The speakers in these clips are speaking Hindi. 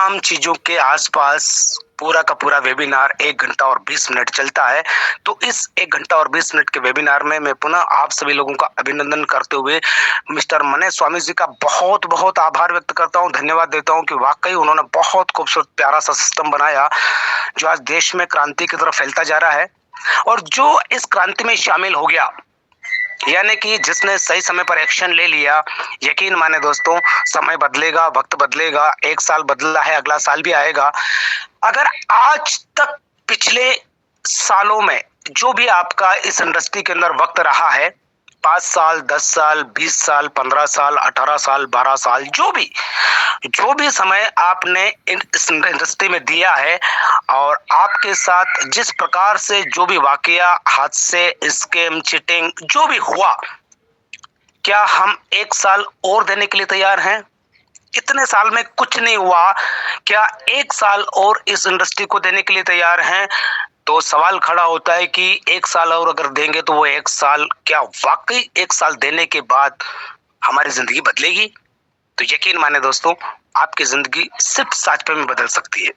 तमाम चीज़ों के आसपास पूरा का पूरा वेबिनार 1 घंटा और 20 मिनट चलता है। तो इस 1 घंटा और 20 मिनट के वेबिनार में मैं पुनः आप सभी लोगों का अभिनंदन करते हुए मिस्टर मनीष स्वामी जी का बहुत-बहुत आभार व्यक्त करता हूँ, धन्यवाद देता हूँ कि वाक़ई उन्होंने बहुत खूबसूरत प्यारा-सा सिस्टम बनाया, जो आज देश में क्रांति की तरफ फैलता जा रहा है और जो इस क्रांति में शामिल हो गया, यानी कि जिसने सही समय पर एक्शन ले लिया, यकीन माने दोस्तों, समय बदलेगा, वक्त बदलेगा, 1 साल बदला है, अगला साल भी आएगा। अगर आज तक पिछले सालों में जो भी आपका इस इंडस्ट्री के अंदर वक्त रहा है, 5 साल, 10 साल, 20 साल, 15 साल, 18 साल, 12 साल, जो भी समय आपने इस इंडस्ट्री में दिया है और आपके साथ जिस प्रकार से जो भी वाकया, हादसे, स्कैम, चीटिंग जो भी हुआ, क्या हम 1 साल और देने के लिए तैयार हैं? इतने साल में कुछ नहीं हुआ, क्या 1 साल और इस इंडस्ट्री को देने के लिए तैयार हैं? तो सवाल खड़ा होता है कि 1 साल और अगर देंगे तो वो 1 साल क्या वाक़ई 1 साल देने के बाद हमारी ज़िंदगी बदलेगी? तो यकीन माने दोस्तों, आपकी ज़िंदगी सिर्फ़ 7 में बदल सकती है।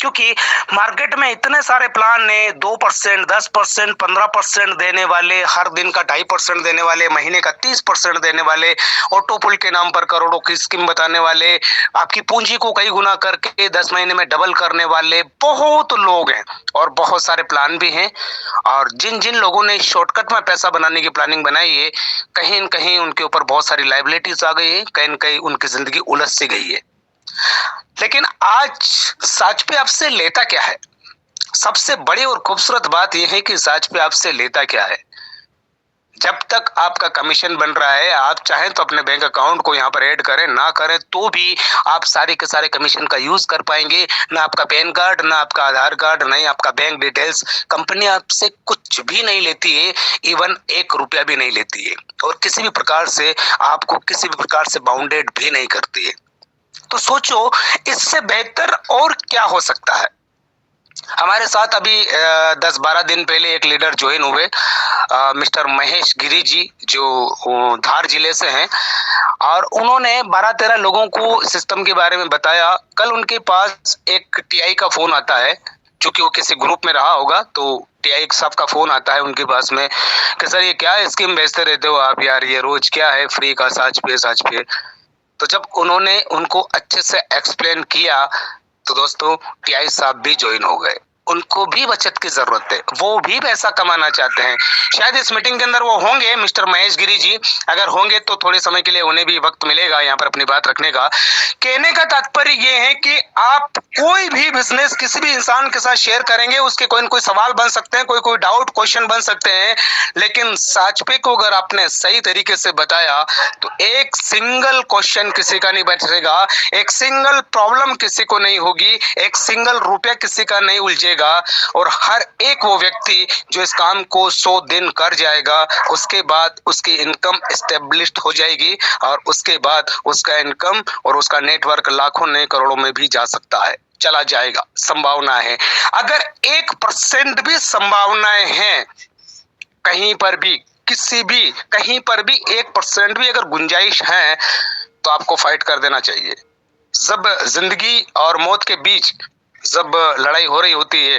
क्योंकि मार्केट में इतने सारे प्लान ने 2%, 10%, 15% देने वाले, हर दिन का 2.5% देने वाले, महीने का 30% देने वाले, ऑटो पुल के नाम पर करोड़ों की स्कीम बताने वाले, आपकी पूंजी को कई गुना करके 10 महीने में डबल करने वाले बहुत लोग हैं और बहुत सारे प्लान भी हैं। और जिन जिन लोगों ने शॉर्टकट में पैसा बनाने की प्लानिंग बनाई है, कहीं न कहीं उनके ऊपर बहुत सारी लायबिलिटीज आ गई है, कहीं न कहीं उनकी जिंदगी उलझ सी गई है। लेकिन आज साच पे आपसे लेता क्या है? सबसे बड़ी और खूबसूरत बात यह है कि साच पे आपसे लेता क्या है? जब तक आपका कमीशन बन रहा है, आप चाहें तो अपने बैंक अकाउंट को यहाँ पर ऐड करें, ना करें तो भी आप सारे के सारे कमीशन का यूज कर पाएंगे। ना आपका पैन कार्ड, ना आपका आधार कार्ड, नहीं आपका बैंक डिटेल्स, कंपनी आपसे कुछ भी नहीं लेती है, इवन 1 रुपया भी नहीं लेती है और किसी भी प्रकार से आपको किसी भी प्रकार से बाउंडेड भी नहीं करती है। तो सोचो, इससे बेहतर और क्या हो सकता है? हमारे साथ अभी 10-12 दिन पहले एक लीडर ज्वाइन हुए, मिस्टर महेश गिरी जी, जो धार जिले से हैं और उन्होंने 12-13 लोगों को सिस्टम के बारे में बताया। कल उनके पास एक टीआई का फोन आता है, क्योंकि वो किसी ग्रुप में रहा होगा, तो टीआई साहब का फोन आता है उनके पास में कि सर ये क्या स्कीम बेचते रहते हो आप यार, ये रोज क्या है फ्री का, साच पे। तो जब उन्होंने उनको अच्छे से एक्सप्लेन किया तो दोस्तों टीआई साहब भी ज्वाइन हो गए। उनको भी बचत की जरूरत है, वो भी पैसा कमाना चाहते हैं। शायद इस मीटिंग के अंदर वो होंगे, मिस्टर महेश गिरी जी, अगर होंगे तो थोड़े समय के लिए उन्हें भी वक्त मिलेगा यहाँ पर अपनी बात रखने का। कहने का तात्पर्य ये है कि आप कोई भी बिजनेस किसी भी इंसान के साथ शेयर करेंगे, उसके कोई न कोई सवाल बन सकते हैं, कोई डाउट क्वेश्चन बन सकते हैं, लेकिन साचपे को अगर आपने सही तरीके से बताया तो एक सिंगल क्वेश्चन किसी का नहीं बचेगा, एक सिंगल प्रॉब्लम किसी को नहीं होगी, एक सिंगल रुपया किसी का नहीं उलझेगा और हर एक वो व्यक्ति जो इस काम को 100 दिन कर जाएगा, उसके बाद उसकी इनकम एस्टेब्लिश्ड हो जाएगी और उसके बाद उसका इनकम और उसका नेटवर्क लाखों नहीं करोड़ों में भी जा सकता है, चला जाएगा। संभावना है, अगर 1% भी संभावनाएं हैं, कहीं पर भी किसी भी कहीं पर भी 1% भी अगर गुंजाइश है तो आपको फाइट कर देना चाहिए। जब जिंदगी और मौत के बीच जब लड़ाई हो रही होती है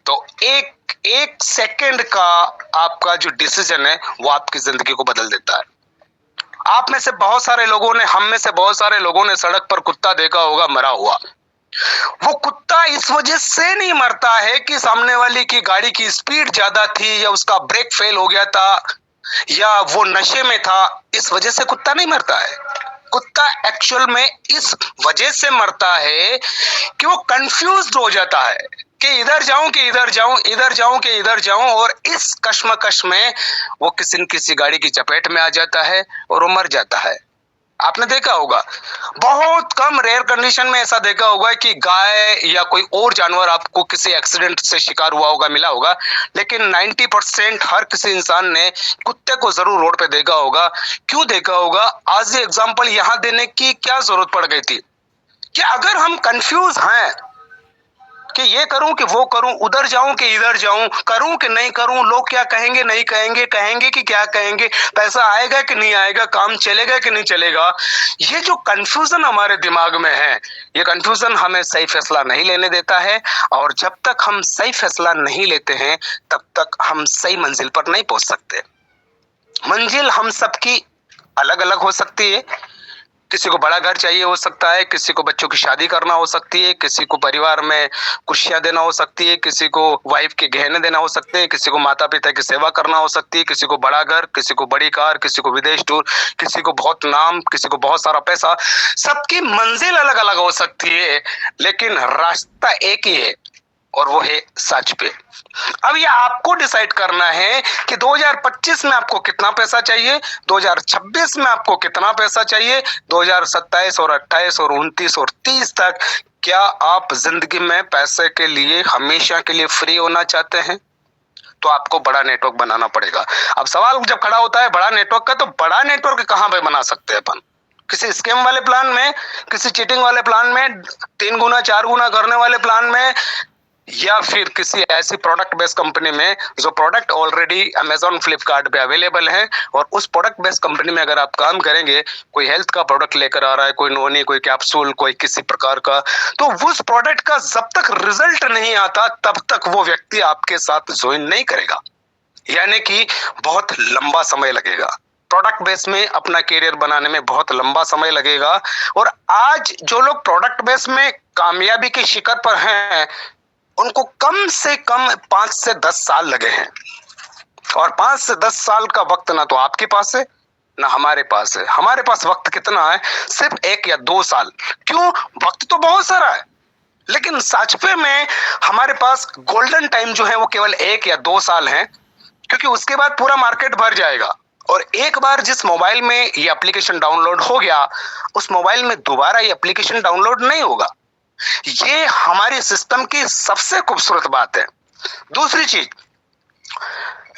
तो एक सेकंड का आपका जो डिसीजन है वो आपकी जिंदगी को बदल देता है। आप में से बहुत सारे लोगों ने, हम में से बहुत सारे लोगों ने सड़क पर कुत्ता देखा होगा मरा हुआ। वो कुत्ता इस वजह से नहीं मरता है कि सामने वाले की गाड़ी की स्पीड ज्यादा थी या उसका ब्रेक फेल हो गया था या वो नशे में था, इस वजह से कुत्ता नहीं मरता है। कुत्ता एक्चुअल में इस वजह से मरता है कि वो कंफ्यूज्ड हो जाता है कि इधर जाऊं कि इधर जाऊं, इधर जाऊं कि इधर जाऊं, और इस कश्मकश में वो किसी न किसी गाड़ी की चपेट में आ जाता है और वो मर जाता है। आपने देखा होगा, बहुत कम रेयर कंडीशन में ऐसा देखा होगा कि गाय या कोई और जानवर आपको किसी एक्सीडेंट से शिकार हुआ होगा, मिला होगा, लेकिन 90% हर किसी इंसान ने कुत्ते को जरूर रोड पे देखा होगा। क्यों देखा होगा? आज ये एग्जांपल यहां देने की क्या जरूरत पड़ गई थी कि अगर हम कंफ्यूज हैं कि ये करूं कि वो करूं, उधर जाऊं कि इधर जाऊं, करूं कि नहीं करूं, लोग क्या कहेंगे नहीं कहेंगे, कहेंगे कि क्या कहेंगे, पैसा आएगा कि नहीं आएगा, काम चलेगा कि नहीं चलेगा। ये जो कंफ्यूजन हमारे दिमाग में है, ये कंफ्यूजन हमें सही फैसला नहीं लेने देता है, और जब तक हम सही फैसला नहीं लेते हैं तब तक हम सही मंजिल पर नहीं पहुंच सकते। मंजिल हम सबकी अलग अलग हो सकती है। किसी को बड़ा घर चाहिए हो सकता है, किसी को बच्चों की शादी करना हो सकती है, किसी को परिवार में खुशियां देना हो सकती है, किसी को वाइफ के गहने देना हो सकते हैं, किसी को माता पिता की सेवा करना हो सकती है, किसी को बड़ा घर, किसी को बड़ी कार, किसी को विदेश टूर, किसी को बहुत नाम, किसी को बहुत सारा पैसा। सबकी मंजिल अलग अलग हो सकती है, लेकिन रास्ता एक ही है, और वो है सच पे। अब ये आपको डिसाइड करना है कि 2025 में आपको कितना पैसा चाहिए, 2026 में आपको कितना पैसा चाहिए, 2027 और 28 और 29 और 30 तक क्या आप जिंदगी में पैसे के लिए हमेशा के लिए फ्री होना चाहते हैं? तो आपको बड़ा नेटवर्क बनाना पड़ेगा। अब सवाल जब खड़ा होता है बड़ा नेटवर्क का, तो बड़ा नेटवर्क कहां पे बना सकते हैं अपन? किसी स्कैम वाले प्लान में, किसी चीटिंग वाले प्लान में, 3 गुना 4 गुना करने वाले प्लान में, या फिर किसी ऐसी प्रोडक्ट बेस्ड कंपनी में जो प्रोडक्ट ऑलरेडी अमेजॉन फ्लिपकार्ट पे अवेलेबल है, और उस प्रोडक्ट बेस्ड कंपनी में अगर आप काम करेंगे, कोई हेल्थ का प्रोडक्ट लेकर आ रहा है, कोई नोनी, कोई कैप्सूल, कोई किसी प्रकार का, तो उस प्रोडक्ट का जब तक रिजल्ट नहीं आता तब तक वो व्यक्ति आपके साथ ज्वाइन नहीं करेगा, यानी कि बहुत लंबा समय लगेगा। प्रोडक्ट बेस में अपना करियर बनाने में बहुत लंबा समय लगेगा। और आज जो लोग प्रोडक्ट बेस में कामयाबी के शिखर पर हैं, उनको कम से कम 5 से 10 साल लगे हैं, और 5 से 10 साल का वक्त ना तो आपके पास है ना हमारे पास है। हमारे पास वक्त कितना है? सिर्फ 1 या 2 साल। क्यों? वक्त तो बहुत सारा है, लेकिन सचपे में हमारे पास गोल्डन टाइम जो है वो केवल 1 या 2 साल है, क्योंकि उसके बाद पूरा मार्केट भर जाएगा। और एक बार जिस मोबाइल में ये एप्लीकेशन डाउनलोड हो गया, उस मोबाइल में दोबारा ये एप्लीकेशन डाउनलोड नहीं होगा। ये हमारे सिस्टम की सबसे खूबसूरत बात है। दूसरी चीज,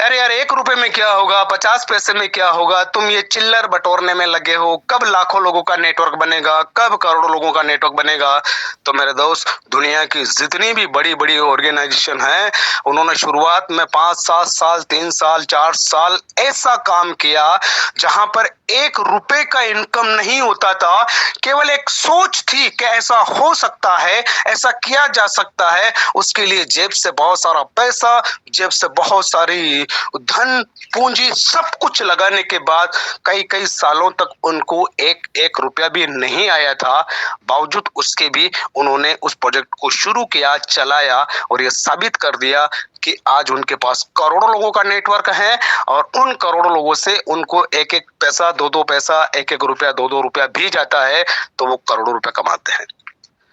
अरे यार 1 रुपए में क्या होगा, 50 पैसे में क्या होगा, तुम ये चिल्लर बटोरने में लगे हो, कब लाखों लोगों का नेटवर्क बनेगा, कब करोड़ों लोगों का नेटवर्क बनेगा। तो मेरे दोस्त, दुनिया की जितनी भी बड़ी बड़ी ऑर्गेनाइजेशन है, उन्होंने शुरुआत में 5-7 साल, 3 साल, 4 साल ऐसा काम किया जहां पर 1 रुपए का इनकम नहीं होता था। केवल एक सोच थी कि ऐसा हो सकता है, ऐसा किया जा सकता है। उसके लिए जेब से बहुत सारा पैसा, जेब से बहुत सारी धन पूंजी, सब कुछ लगाने के बाद कई कई सालों तक उनको 1 रुपया भी नहीं आया था। बावजूद उसके भी उन्होंने उस प्रोजेक्ट को शुरू किया, चलाया, और ये साबित कर दिया कि आज उनके पास करोड़ों लोगों का नेटवर्क है, और उन करोड़ों लोगों से उनको 1-1 पैसा, 2-2 पैसा, 1-1 रुपया, 2-2 रुपया भी जाता है, तो वो करोड़ों रुपया कमाते हैं।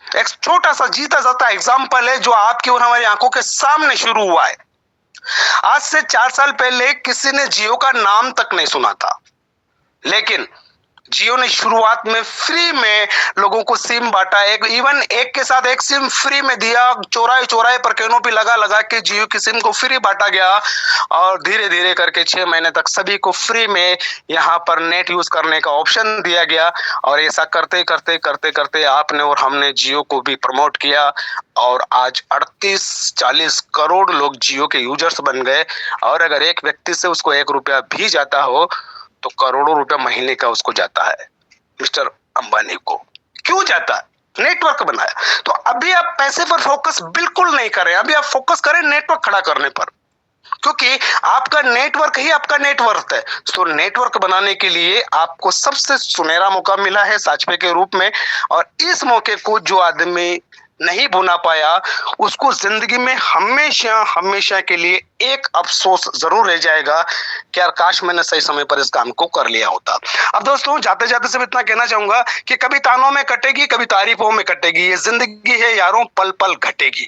एक छोटा सा जीता जाता एग्जाम्पल है जो आपकी और हमारी आंखों के सामने शुरू हुआ है। आज से 4 साल पहले किसी ने जियो का नाम तक नहीं सुना था, लेकिन जियो ने शुरुआत में फ्री में लोगों को सिम बांटा, एक के साथ एक सिम फ्री में दिया, चौराहे चौराहे पर कैनोपी लगा लगा के जियो की सिम को फ्री बांटा गया, और धीरे धीरे करके 6 महीने तक सभी को फ्री में यहाँ पर नेट यूज करने का ऑप्शन दिया गया। और ऐसा करते करते करते करते आपने और हमने जियो को भी प्रमोट किया, और आज 38-40 करोड़ लोग जियो के यूजर्स बन गए। और अगर एक व्यक्ति से उसको 1 रुपया भी जाता हो तो करोड़ों रुपया महीने का उसको जाता है। मिस्टर अंबानी को क्यों जाता है? नेटवर्क बनाया। तो अभी आप पैसे पर फोकस बिल्कुल नहीं करें, अभी आप फोकस करें नेटवर्क खड़ा करने पर, क्योंकि आपका नेटवर्क ही आपका नेटवर्क है। तो नेटवर्क बनाने के लिए आपको सबसे सुनहरा मौका मिला है साचपे के रूप में, और इस मौके को जो आदमी नहीं भुना पाया, उसको जिंदगी में हमेशा हमेशा के लिए एक अफसोस जरूर रह जाएगा कि यार काश मैंने सही समय पर इस काम को कर लिया होता। अब दोस्तों, जाते जाते सिर्फ इतना कहना चाहूंगा कि कभी तानों में कटेगी, कभी तारीफों में कटेगी। ये जिंदगी है यारों, पल पल घटेगी।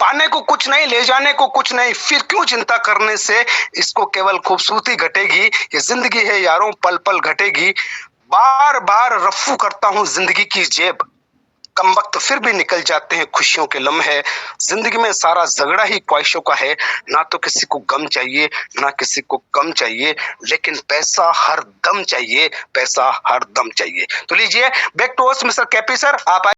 पाने को कुछ नहीं, ले जाने को कुछ नहीं, फिर क्यों चिंता करने से इसको केवल खूबसूरती घटेगी। ये जिंदगी है यारों, पल पल घटेगी। बार बार रफ्फू करता हूं जिंदगी की जेब, कम वक्त फिर भी निकल जाते हैं खुशियों के लम्हे। जिंदगी में सारा झगड़ा ही ख्वाहिशों का है, ना तो किसी को गम चाहिए ना किसी को कम चाहिए, लेकिन पैसा हर दम चाहिए, पैसा हर दम चाहिए। तो लीजिए back to us mister KP sir, आप